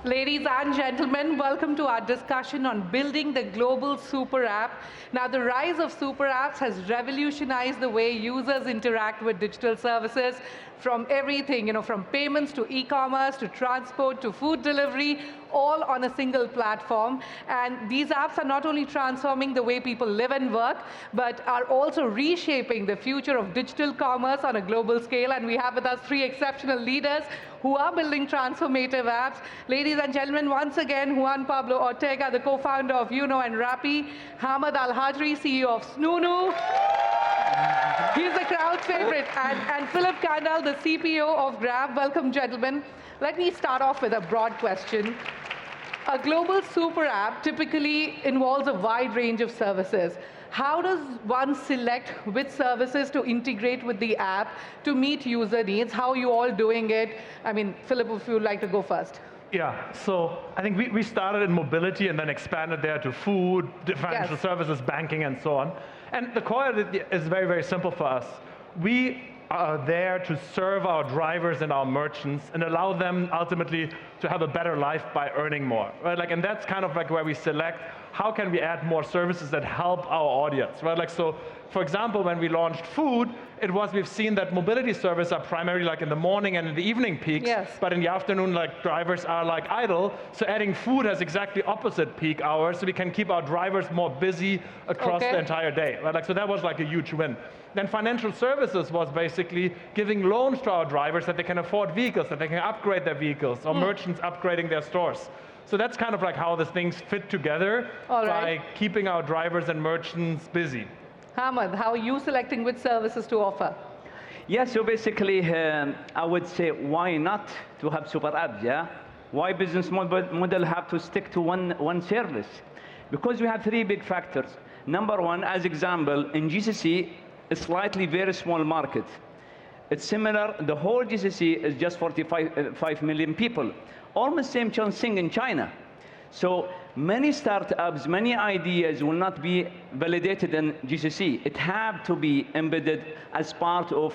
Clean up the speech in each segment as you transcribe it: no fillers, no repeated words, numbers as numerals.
Ladies and gentlemen, welcome to our discussion on building the global super app. Now, the rise of super apps has revolutionized the way users interact with digital services, from everything, from payments to e-commerce to transport to food delivery, all on a single platform. And these apps are not only transforming the way people live and work, but are also reshaping the future of digital commerce on a global scale. And we have with us three exceptional leaders who are building transformative apps. Ladies and gentlemen, once again, Juan Pablo Ortega, the co-founder of Uno and Rappi, Hammad Al Hajri, CEO of Snoonu. He's the crowd's favorite. And Philip Kandal, the CPO of Grab. Welcome, gentlemen. Let me start off with a broad question. A global super app typically involves a wide range of services. How does one select which services to integrate with the app to meet user needs? How are you all doing it? I mean, Philip, if you'd like to go first. Yeah, so I think we started in mobility and then expanded there to food, financial services, banking, and so on. And the core of it is very, very simple for us. We are there to serve our drivers and our merchants and allow them ultimately to have a better life by earning more, right? And that's kind of like where we select how can we add more services that help our audience, right? So, for example, when we launched food, we've seen that mobility services are primarily in the morning and in the evening peaks, but in the afternoon, drivers are idle. So adding food has exactly opposite peak hours, so we can keep our drivers more busy across the entire day, right? So that was a huge win. Then financial services was basically giving loans to our drivers that they can afford vehicles, that they can upgrade their vehicles, or merchants upgrading their stores. So that's kind of how the things fit together by keeping our drivers and merchants busy. Hammad, how are you selecting which services to offer? Yeah, so basically, I would say, why not to have super apps, yeah? Why business model have to stick to one service? Because we have three big factors. Number one, as example, in GCC, a slightly very small market. It's similar, the whole GCC is just 45 million people. Almost same thing in China. So many startups, many ideas will not be validated in GCC. It have to be embedded as part of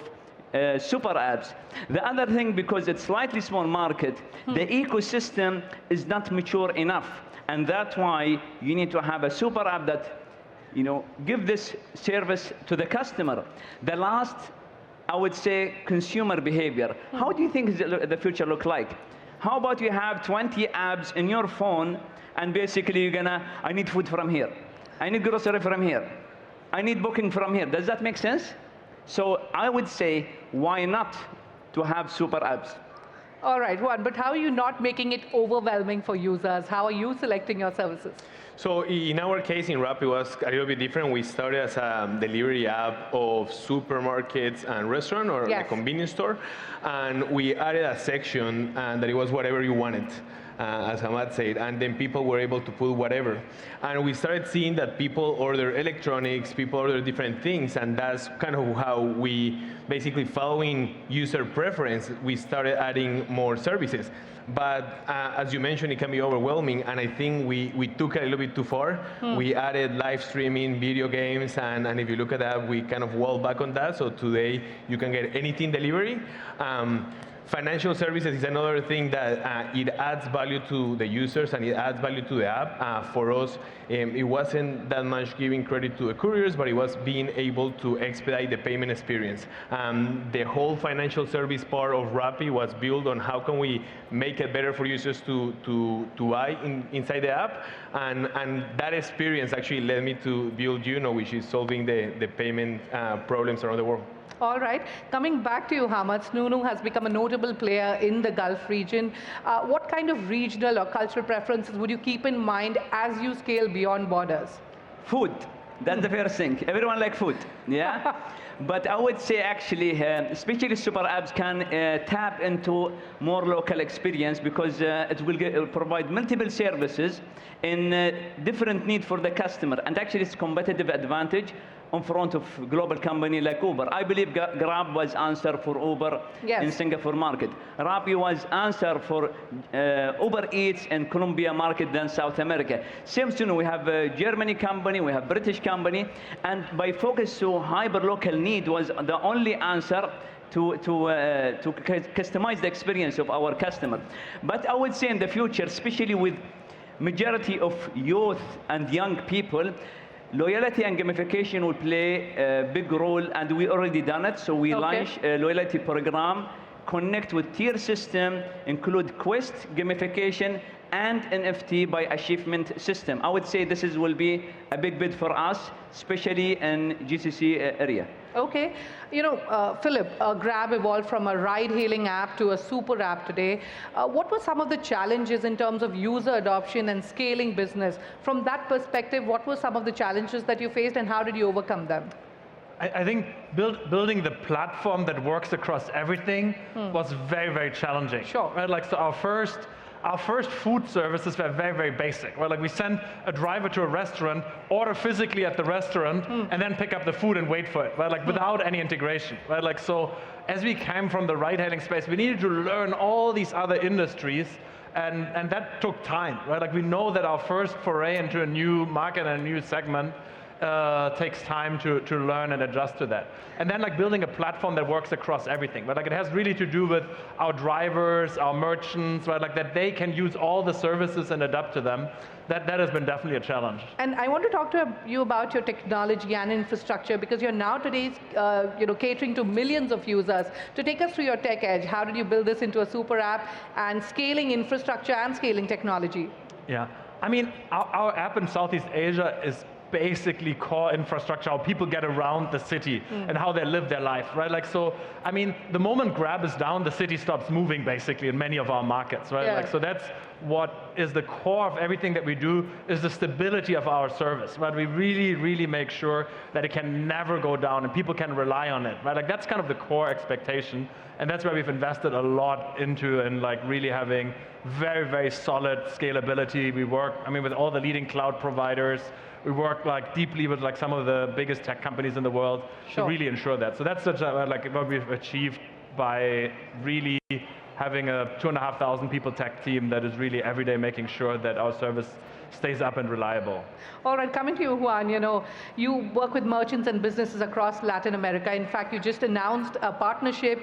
super apps. The other thing, because it's slightly small market, the ecosystem is not mature enough. And that's why you need to have a super app that give this service to the customer. The last, I would say, consumer behavior. How do you think the future look like? How about you have 20 apps in your phone, and basically I need food from here. I need grocery from here. I need booking from here. Does that make sense? So I would say, why not to have super apps? All right, Juan, but how are you not making it overwhelming for users? How are you selecting your services? So in our case, in Rappi, it was a little bit different. We started as a delivery app of supermarkets and restaurant, or a convenience store. And we added a section that it was whatever you wanted, as Hammad said. And then people were able to put whatever. And we started seeing that people order electronics, people order different things. And that's kind of how we, basically following user preference, we started adding more services. But as you mentioned, it can be overwhelming, and I think we took it a little bit too far. We added live streaming, video games, and if you look at that, we kind of walled back on that. So today, you can get anything delivery. Financial services is another thing that it adds value to the users and it adds value to the app. For us, it wasn't that much giving credit to the couriers, but it was being able to expedite the payment experience. The whole financial service part of Rappi was built on how can we make it better for users to buy inside the app. And that experience actually led me to build Uno, which is solving the payment problems around the world. All right. Coming back to you, Hammad, Snoonu has become a notable player in the Gulf region. What kind of regional or cultural preferences would you keep in mind as you scale beyond borders? Food. That's the first thing. Everyone like food, yeah? But I would say actually, especially super apps can tap into more local experience because it will provide multiple services in different need for the customer. And actually it's competitive advantage in front of global company like Uber. I believe Grab was answer for Uber in Singapore market. Rappi was answer for Uber Eats in Colombia market than South America. Same soon, we have a Germany company, we have British company, and by focus to hyper local need was the only answer to customize the experience of our customer. But I would say in the future, especially with majority of youth and young people, loyalty and gamification will play a big role, and we already done it. So we launch a loyalty program, connect with tier system, include quest, gamification, and NFT by achievement system. I would say this will be a big bid for us, especially in GCC area. Okay. Philip, Grab evolved from a ride-hailing app to a super app today. What were some of the challenges in terms of user adoption and scaling business? From that perspective, what were some of the challenges that you faced and how did you overcome them? I think building the platform that works across everything was very, very challenging. Sure. Right? Like, so our first food services were very, very basic. Right? Like, we send a driver to a restaurant, order physically at the restaurant, and then pick up the food and wait for it. Right? Like, without any integration. Right? Like, so as we came from the ride-hailing space, we needed to learn all these other industries, and that took time. Right? Like, we know that our first foray into a new market and a new segment takes time to learn and adjust to that. And then like building a platform that works across everything, right? Like it has really to do with our drivers, our merchants, right? Like that they can use all the services and adapt to them. That has been definitely a challenge. And I want to talk to you about your technology and infrastructure, because you're now today catering to millions of users. To take us through your tech edge, how did you build this into a super app and scaling infrastructure and scaling technology? Yeah, I mean, our app in Southeast Asia is basically core infrastructure, how people get around the city and how they live their life, right? Like, so, I mean, the moment Grab is down, the city stops moving basically in many of our markets, right? Yeah. Like, so that's what is the core of everything that we do, is the stability of our service, right? We really, really make sure that it can never go down and people can rely on it, right? Like, that's kind of the core expectation. And that's where we've invested a lot into, and like really having very, very solid scalability. We work, I mean, with all the leading cloud providers. We work like deeply with like some of the biggest tech companies in the world to really ensure that. So that's such a, like what we've achieved by really having a 2,500 people tech team that is really every day making sure that our service stays up and reliable. All right, coming to you, Juan, you work with merchants and businesses across Latin America. In fact, you just announced a partnership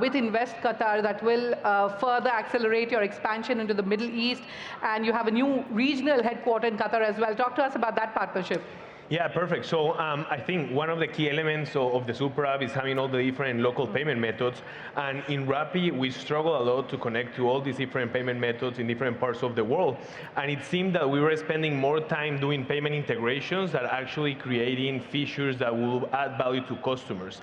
with Invest Qatar that will further accelerate your expansion into the Middle East, and you have a new regional headquarter in Qatar as well. Talk to us about that partnership. Yeah, perfect. So I think one of the key elements of the super app is having all the different local payment methods. And in Rappi, we struggle a lot to connect to all these different payment methods in different parts of the world. And it seemed that we were spending more time doing payment integrations than actually creating features that will add value to customers.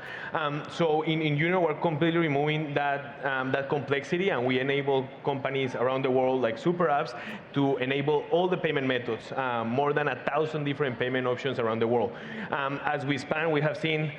So in Juno, we're completely removing that complexity, and we enable companies around the world, like super apps, to enable all the payment methods, more than 1,000 different payment options around the world. As we expand, we have seen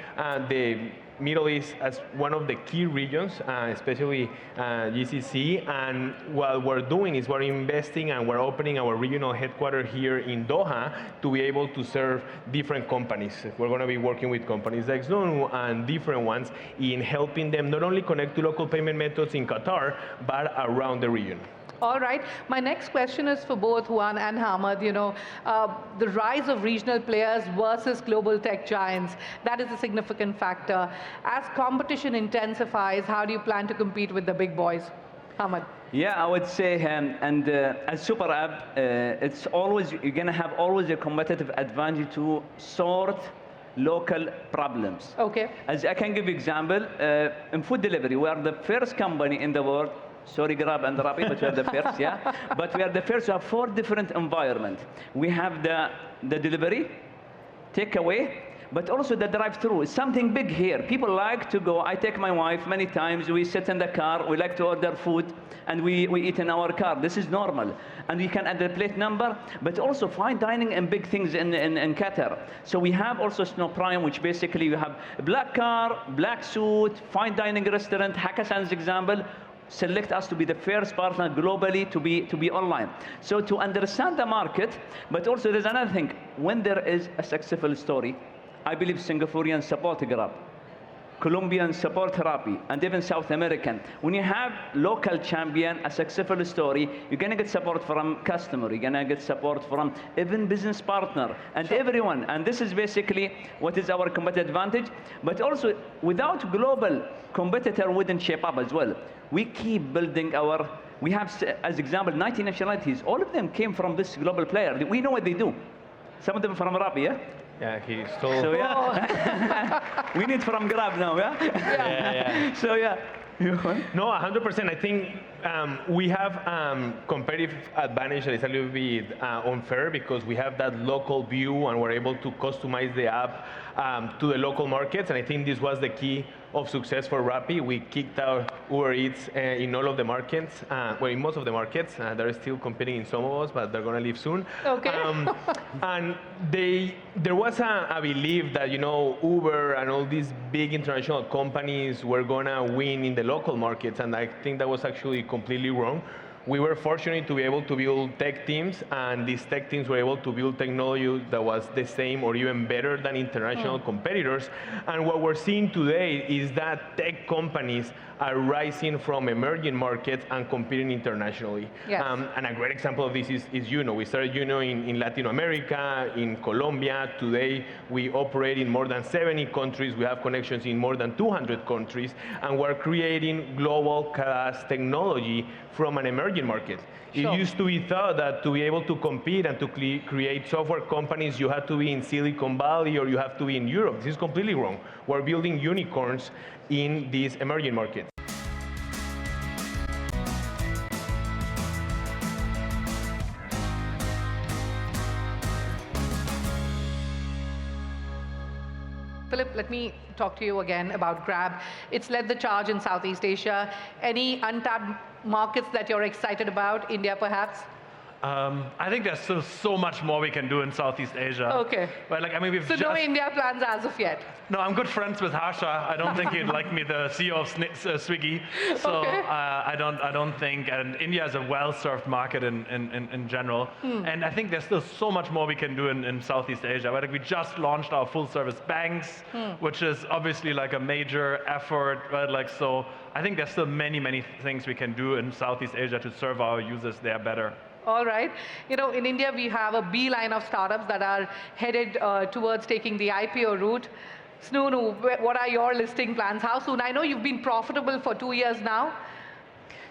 the Middle East as one of the key regions, especially GCC. And what we're doing is we're investing and we're opening our regional headquarters here in Doha to be able to serve different companies. We're going to be working with companies like Snoonu and different ones in helping them not only connect to local payment methods in Qatar, but around the region. All right. My next question is for both Juan and Hammad. The rise of regional players versus global tech giants, that is a significant factor. As competition intensifies, how do you plan to compete with the big boys? Hammad. Yeah, I would say, as super app, it's always, you're going to have always a competitive advantage to sort local problems. Okay. As I can give you example, in food delivery, we are the first company in the world. Sorry, Grab and Rappi, but we are the first, yeah? But we are the first to have 4 different environments. We have the delivery, takeaway, but also the drive-through. It's something big here. People like to go. I take my wife many times. We sit in the car. We like to order food, and we eat in our car. This is normal. And we can add the plate number, but also fine dining and big things in Qatar. So we have also Snow Prime, which basically you have a black car, black suit, fine dining restaurant, Hakkasan's example. Select us to be the first partner globally to be online. So to understand the market, but also there's another thing. When there is a successful story, I believe Singaporeans support Grab. Colombian support Rappi, and even South American. When you have local champion, a successful story, you're gonna get support from customer, you're gonna get support from even business partner, and everyone. And this is basically what is our competitive advantage. But also, without global competitor wouldn't shape up as well. We keep building our, we have, as example, 90 nationalities. All of them came from this global player. We know what they do. Some of them from Rappi, yeah? Yeah, he stole. So yeah, we need from Grab now, yeah? Yeah. So yeah. No, 100%. I think we have competitive advantage that is a little bit unfair because we have that local view and we're able to customize the app to the local markets. And I think this was the key of success for Rappi. We kicked out Uber Eats in all of the markets, well, in most of the markets. They're still competing in some of us, but they're going to leave soon. Okay. And there was a belief that, you know, Uber and all these big international companies were going to win in the local markets, and I think that was actually completely wrong. We were fortunate to be able to build tech teams, and these tech teams were able to build technology that was the same or even better than international competitors. And what we're seeing today is that tech companies are rising from emerging markets and competing internationally. Yes. And a great example of this is Uno. We started Uno in Latin America, in Colombia. Today, we operate in more than 70 countries. We have connections in more than 200 countries, and we're creating global class technology from an emerging market. Sure. It used to be thought that to be able to compete and to create software companies, you had to be in Silicon Valley or you have to be in Europe. This is completely wrong. We're building unicorns in these emerging markets. Philip, let me talk to you again about Grab. It's led the charge in Southeast Asia. Any untapped markets that you're excited about? India, perhaps? I think there's still so much more we can do in Southeast Asia. Okay. But like, I mean, So no India plans as of yet? No, I'm good friends with Harsha. I don't think he'd like me, the CEO of Swiggy. So Okay. I don't think, and India is a well-served market in general. And I think there's still so much more we can do in Southeast Asia. Right? Like we just launched our full-service banks, which is obviously like a major effort. Right? Like, so I think there's still many things we can do in Southeast Asia to serve our users there better. All right. You know, in India, we have a beeline of startups that are headed towards taking the IPO route. Snoonu, what are your listing plans? How soon? I know you've been profitable for 2 years now.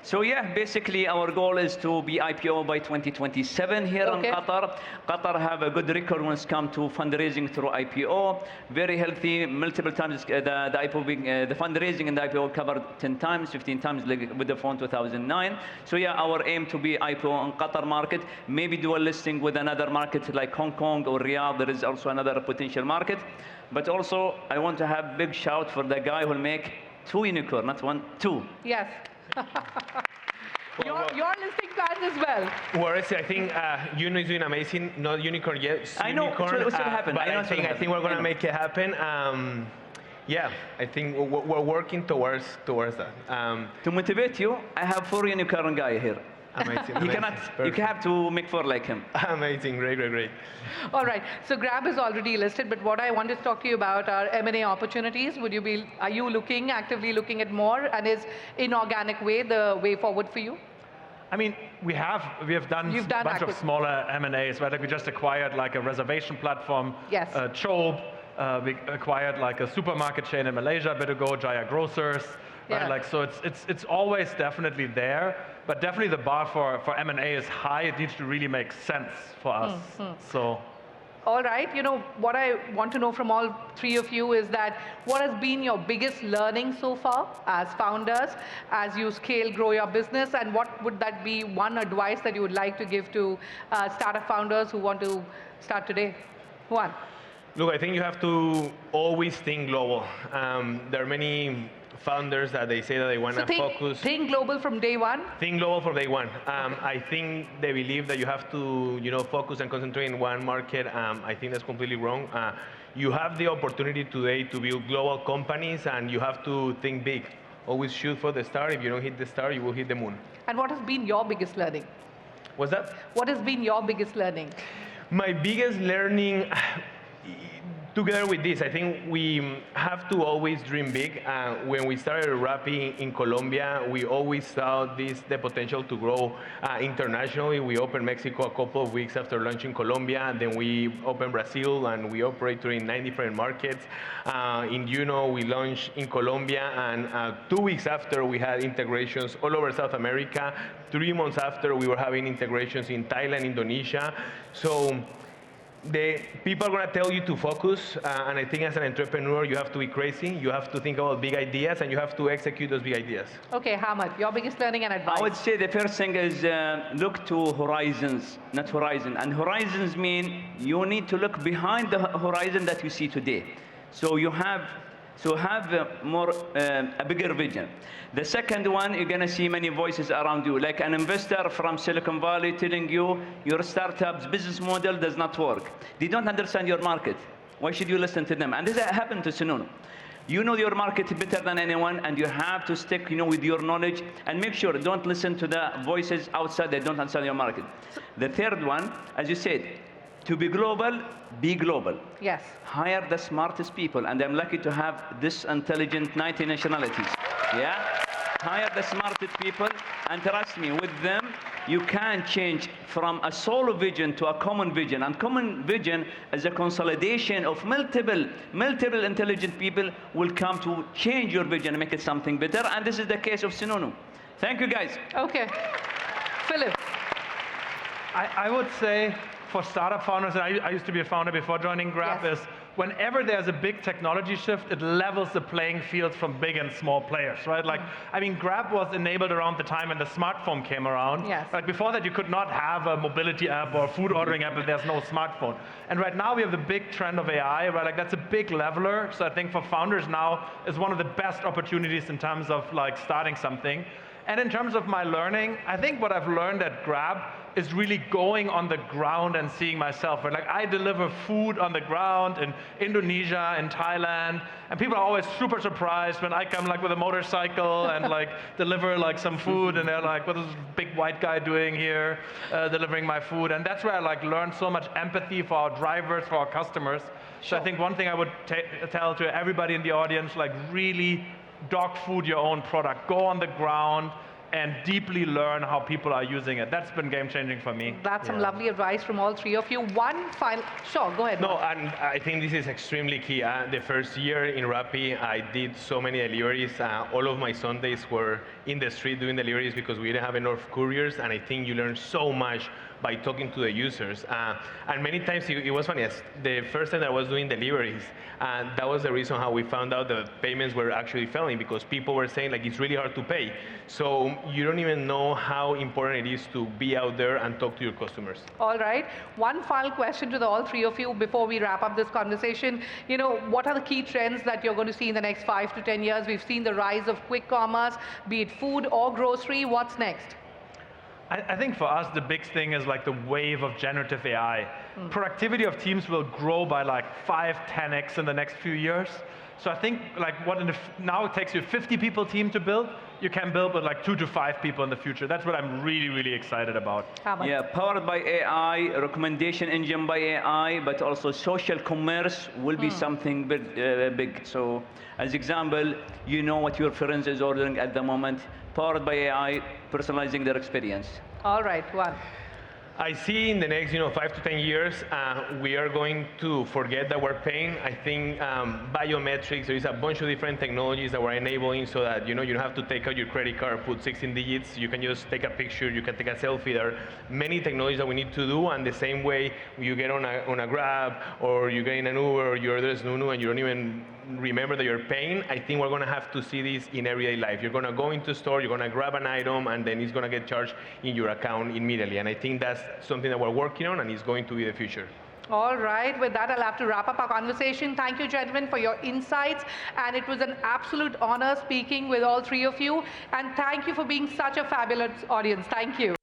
So yeah, basically our goal is to be IPO by 2027 here in Qatar. Qatar have a good record when it comes to fundraising through IPO. Very healthy, multiple times the IPO being, the fundraising and the IPO covered 10 times, 15 times like with the fund 2009. So yeah, our aim to be IPO in Qatar market, maybe do a listing with another market like Hong Kong or Riyadh. There is also another potential market. But also I want to have big shout for the guy who will make 2 unicorn, not 1, 2. Yes. Your listing plans as well. Whereas I think Uno is doing amazing. Not unicorn yet. I know unicorn, what's going to happen. But I think we're going to make it happen. Yeah, I think we're working towards that. To motivate you, I have 4 unicorn guy here. Amazing. You have to make 4 like him. Amazing, great. All right, so Grab is already listed, but what I wanted to talk to you about are M&A opportunities. Are you actively looking at more, and is inorganic way the way forward for you? I mean, we have done a bunch of smaller M&As, right? Like we just acquired like a reservation platform, yes. Chobe. We acquired like a supermarket chain in Malaysia a bit ago, Jaya Grocers. Yeah. Right? Like, so it's always definitely there, but definitely the bar for M&A is high. It needs to really make sense for us. So. All right, you know, what I want to know from all 3 of you is that what has been your biggest learning so far as founders, as you scale, grow your business, and what would that be one advice that you would like to give to startup founders who want to start today? Juan. Look, I think you have to always think global. There are many founders that they say that they want to focus. Think global from day one? Think global from day one. I think they believe that you have to, focus and concentrate in one market. I think that's completely wrong. You have the opportunity today to build global companies, and you have to think big. Always shoot for the star. If you don't hit the star, you will hit the moon. And what has been your biggest learning? What's that? What has been your biggest learning? My biggest learning, together with this, I think we have to always dream big. When we started Rappi in Colombia, we always saw the potential to grow internationally. We opened Mexico a couple of weeks after launching Colombia, and then we opened Brazil, and we operate in 9 different markets. In we launched in Colombia, and 2 weeks after, we had integrations all over South America. 3 months after, we were having integrations in Thailand, Indonesia. So the people are going to tell you to focus, and I think as an entrepreneur, you have to be crazy. You have to think about big ideas, and you have to execute those big ideas. Okay, Hammad, your biggest learning and advice. I would say the first thing is look to horizons, not horizon. And horizons mean you need to look behind the horizon that you see today. So you have a bigger vision. The second one, you're going to see many voices around you, like an investor from Silicon Valley telling you your startup's business model does not work. They don't understand your market. Why should you listen to them? And this happened to Snoonu. You know your market better than anyone, and you have to stick, with your knowledge, and make sure don't listen to the voices outside that don't understand your market. The third one, as you said, to be global, be global. Yes. Hire the smartest people, and I'm lucky to have this intelligent 90 nationalities. Yeah? Hire the smartest people, and trust me, with them, you can change from a solo vision to a common vision. And common vision is a consolidation of multiple intelligent people will come to change your vision and make it something better. And this is the case of Snoonu. Thank you, guys. Okay. Philip. I would say, for startup founders, and I used to be a founder before joining Grab, Yes. is whenever there's a big technology shift, it levels the playing field from big and small players, right? Like, Grab was enabled around the time when the smartphone came around. Yes. Like before that, you could not have a mobility app or a food ordering app if there's no smartphone. And right now we have the big trend of AI, right? Like that's a big leveler. So I think for founders now is one of the best opportunities in terms of like starting something. And in terms of my learning, I think what I've learned at Grab is really going on the ground and seeing myself. Right? Like I deliver food on the ground in Indonesia, in Thailand, and people are always super surprised when I come like with a motorcycle and like deliver like some food, and they're like, what is this big white guy doing here, delivering my food? And that's where I like learned so much empathy for our drivers, for our customers. So I think one thing I would tell to everybody in the audience, like really dog food your own product. Go on the ground and deeply learn how people are using it. That's been game-changing for me. That's some lovely advice from all three of you. One final, sure, go ahead. No, and I think this is extremely key. The first year in Rappi, I did so many deliveries. All of my Sundays were in the street doing deliveries because we didn't have enough couriers, and I think you learn so much by talking to the users. And many times it was funny. The first time that I was doing deliveries, that was the reason how we found out the payments were actually failing, because people were saying like it's really hard to pay. So you don't even know how important it is to be out there and talk to your customers. All right. One final question to all three of you before we wrap up this conversation. What are the key trends that you're going to see in the next 5 to 10 years? We've seen the rise of quick commerce, be it food or grocery. What's next? I think for us, the big thing is like the wave of generative AI. Productivity of teams will grow by like 5-10x in the next few years. So I think like now it takes you a 50 people team to build, you can build with like 2 to 5 people in the future. That's what I'm really, really excited about. Yeah, powered by AI, recommendation engine by AI, but also social commerce will be something big. So as example, you know what your friends is ordering at the moment, powered by AI, personalizing their experience. All right, one. I see in the next 5 to 10 years, we are going to forget that we're paying. I think biometrics, there is a bunch of different technologies that we're enabling so that you don't have to take out your credit card, put 16 digits. You can just take a picture, you can take a selfie. There are many technologies that we need to do, and the same way you get on a Grab, or you get in an Uber, or you order Snoonu and you don't even remember that you're paying. I think we're going to have to see this in everyday life. You're going to go into store, you're going to grab an item, and then it's going to get charged in your account immediately. And I think that's something that we're working on, and it's going to be the future. All right, with that, I'll have to wrap up our conversation. Thank you, gentlemen, for your insights. And it was an absolute honor speaking with all three of you. And thank you for being such a fabulous audience. Thank you.